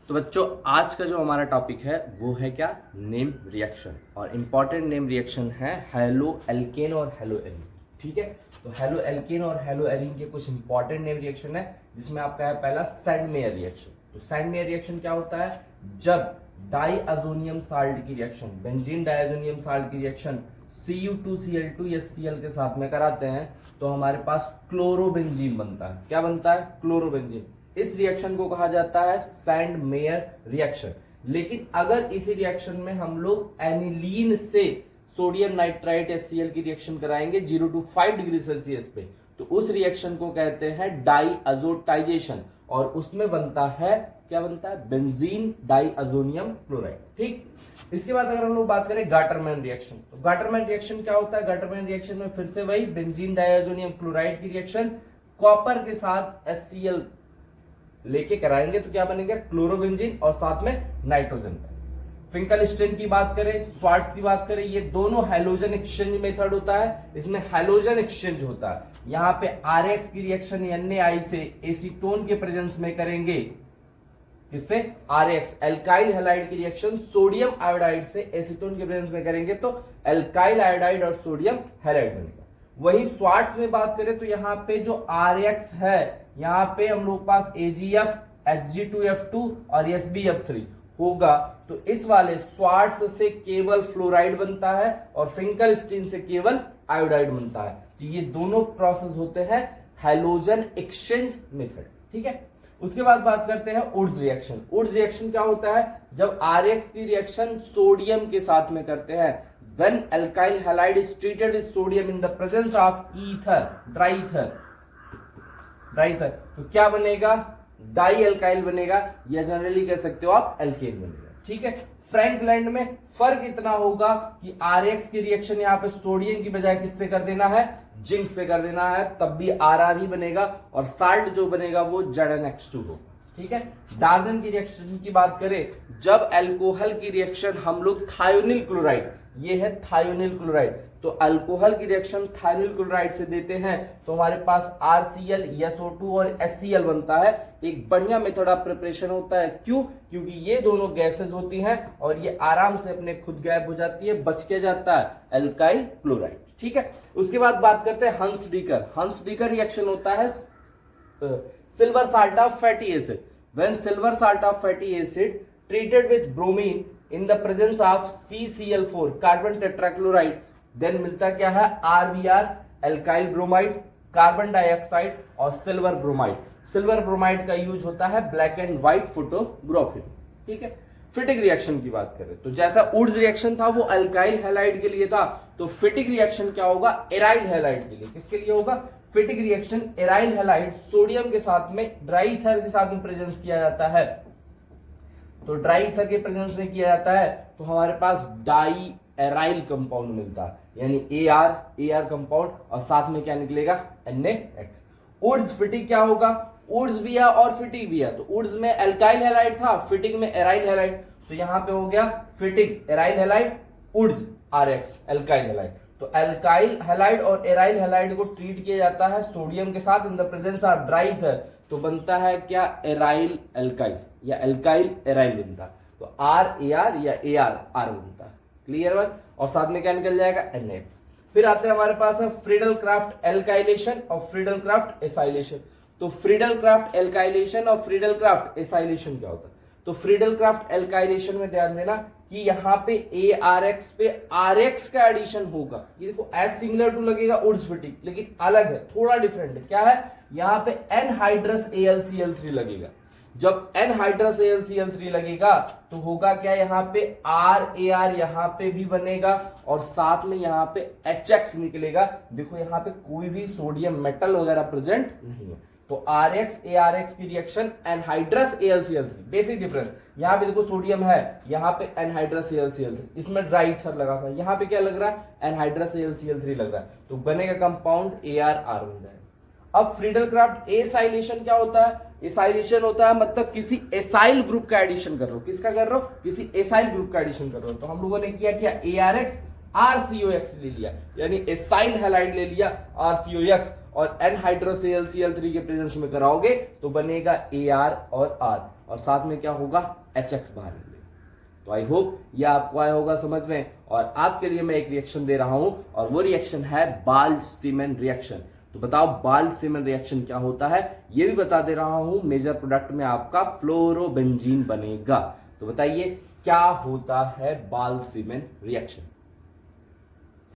तो बच्चों आज का जो हमारा टॉपिक है वो है क्या, नेम रिएक्शन। और इम्पॉर्टेंट नेम रिएक्शन है हेलो एल्केन और हेलो एरीन। ठीक है, तो हेलो एल्केन और हेलो एरीन के कुछ इंपॉर्टेंट नेम रिएक्शन है, जिसमें आपका है पहला सैंडमेयर रिएक्शन। तो सैंडमेयर रिएक्शन क्या होता है, जब डाइअज़ोनियम साल्ट की रिएक्शन, बेंजीन डाइअज़ोनियम साल्ट की रिएक्शन Cu2Cl2 या Cl के साथ में कराते हैं तो हमारे पास क्लोरोबेंजीन बनता है। क्या बनता है? क्लोरोबेंजीन। इस रिएक्शन को कहा जाता है सैंडमेयर रिएक्शन। लेकिन अगर इसी रिएक्शन में हम लोग एनिलीन से सोडियम नाइट्राइट HCl की रिएक्शन कराएंगे 0 to 5 डिग्री सेल्सियस पे, तो उस रिएक्शन को कहते हैं डाइअज़ोटाइजेशन, और उसमें बनता है, क्या बनता है? Benzene diazonium chloride. ठीक, इसके बाद अगर हम लोग बात करें गाटरमैन रिएक्शन, तो गाटरमैन रिएक्शन क्या होता है? गाटरमैन रिएक्शन में फिर से वही बेंजीन डाइअज़ोनियम क्लोराइड की रिएक्शन कॉपर के साथ HCl लेके कराएंगे तो क्या बनेगा? क्लोरोबेंजीन और साथ में नाइट्रोजन गैस। फिंकलस्टीन की बात करें, स्वार्ट्ज की बात करें, ये दोनों हैलोजन एक्सचेंज मेथड होता है। इसमें हैलोजन एक्सचेंज होता है। यहाँ पे RX की रिएक्शन Na से एसीटोन के प्रेजेंस में करेंगे, इससे RX एल्काइल हैलाइड की रिएक्शन सोडियम आयोडाइड से एसीटोन के प्रेजेंस में करेंगे तो एल्काइल आयोडाइड और सोडियम हैलाइड बनेगा। वही स्वार्ट्ज में बात करें तो यहाँ पे जो RX है, यहाँ पे हम लोग पास AgF, Hg2F2 और SbF3 होगा, तो इस वाले स्वार्ट्ज से केवल फ्लोराइड बनता है और फिंकलस्टीन से केवल आयोडाइड बनता है। तो ये दोनों प्रोसेस होते हैं हैलोजन एक्सचेंज मेथड। ठीक है, उसके बाद बात करते हैं उड्स रिएक्शन। उड्स रिएक्शन क्या होता है? जब RX की रिएक्शन सोडियम के साथ में करते हैं, when alkyl halide is treated with sodium in the presence of ether, dry ether, तो क्या बनेगा? डाई एल्काइल बनेगा, या जनरली कह सकते हो आप एल्केन बनेगा। ठीक है, फ्रैंकलैंड में फर्क इतना होगा कि RX की रिएक्शन यहाँ पे सोडियम की बजाय किससे कर देना है? जिंक से कर देना है, तब भी RR ही बनेगा, और साल्ट जो बनेगा वो ZnX2 होगा। ठीक है, डार्जन की रिएक्शन की बात करें, जब अल्कोहल की रिएक्शन हम लोग थायोनिल क्लोराइड, ये है थायोनिल क्लोराइड, तो अल्कोहल की रिएक्शन थायोनिल क्लोराइड से देते हैं तो हमारे पास RCl, SO2 और HCl बनता है। एक बढ़िया मेथड ऑफ प्रिपरेशन होता है। क्यों? क्योंकि ये दोनों गैसेस होती हैं और ये आराम से अपने खुद गायब हो जाती है, बच के जाता है अल्काइल क्लोराइड। ठीक है, उसके बाद बात करते हैं हंस डीकर। हंस डीकर रिएक्शन होता है silver salt of fatty acid. When silver salt of fatty acid treated with bromine in the presence of CCl4 carbon tetrachloride, then मिलता क्या है? RBr alkyl bromide, carbon dioxide और सिल्वर ब्रोमाइड। सिल्वर ब्रोमाइड का use होता है black and white photography. ठीक है, फिटिक reaction की बात करें तो जैसा उड्स रिएक्शन था वो अल्काइल हैलाइड के लिए था, तो फिटिक रिएक्शन क्या होगा? एराइल हैलाइड के लिए। किसके लिए होगा? फिटिक रिएक्शन एराइल हैलाइड सोडियम के साथ में ड्राई ईथर के साथ में प्रेजेंस किया जाता है, तो ड्राई ईथर के प्रेजेंस में किया जाता है तो हमारे पास डाई एराइल कंपाउंड मिलता है, यानी AR कंपाउंड, और साथ में क्या निकलेगा? NaX। उड्स फिटिक क्या होगा? उड्स भी है और फिटिक भी है, तो उड्स में एल्काइल हैलाइड था, फिटिक में एराइल हैलाइड, तो यहां पे हो गया Fittig aryl halide, Wurtz RX alkyl halide. तो एल्काइल हैलाइड और एराइल हैलाइड को ट्रीट किया जाता है सोडियम के साथ in the presence of dry ether, तो बनता है क्या? एराइल एल्काइल या एल्काइल एराइल बनता है, तो RAR या AR बनता है। क्लियर बात? और साथ में क्या निकल जाएगा? NaX। फिर आते हैं हमारे पास है फ्रीडल क्राफ्ट एल्काइलेशन और फ्रीडल क्राफ्ट एसाइलेशन। तो फ्रीडल क्राफ्ट एल्काइलेशन और फ्रीडल क्राफ्ट एसाइलेशन क्या होता है? तो फ्रीडल क्राफ्ट एल्काइलेशन में ध्यान देना कि यहाँ पे ARX पे RX का एडिशन होगा। ये देखो एज सिमिलर टू लगेगा उड्स फिटिक, लेकिन अलग है, थोड़ा डिफरेंट है। क्या है? यहाँ पे एनहाइड्रस AlCl3 लगेगा। जब एनहाइड्रस AlCl3 लगेगा तो होगा क्या? यहाँ पे RAR यहाँ पे भी बनेगा और साथ में यहाँ पे HX निकलेगा। देखो यहाँ पे कोई भी सोडियम मेटल वगैरह प्रेजेंट नहीं है, तो RX ARX की reaction anhydrous AlCl3, basic difference. यहाँ पे देखो सोडियम है, यहाँ पे एनहाइड्रस AlCl3, इसमें ड्राई ईथर लगा था, यहाँ पे क्या लग रहा है? एनहाइड्रस AlCl3 लग रहा है, तो बनेगा कंपाउंड ArR बन जाएगा। अब फ्रीडल क्राफ्ट एसाइलेशन क्या होता है? एसाइलेशन होता है मतलब किसी एसाइल ग्रुप का एडिशन कर रहे हो। किसका कर रहे हो? किसी एसाइल ग्रुप का एडिशन कर रहे हो। तो हम लोगों ने किया ARX RCOX ले लिया, यानी एसाइल हैलाइड ले लिया RCOX, और N-हाइड्रोक्सीएल-Cl3 के प्रेजेंस में कराओगे तो बनेगा AR और R, और साथ में क्या होगा HX बाहर निकलेगा। तो आई होप ये आपको आया होगा समझ में। और आपके लिए मैं एक रिएक्शन दे रहा हूं, और वो रिएक्शन है बाल्ड-सीमेन रिएक्शन। तो बताओ बाल्ड-सीमेन रिएक्शन क्या होता है, ये भी बता दे रहा हूं। मेजर प्रोडक्ट में आपका फ्लोरोबेंजीन बनेगा। तो बताइए क्या होता है बाल्ड-सीमेन रिएक्शन।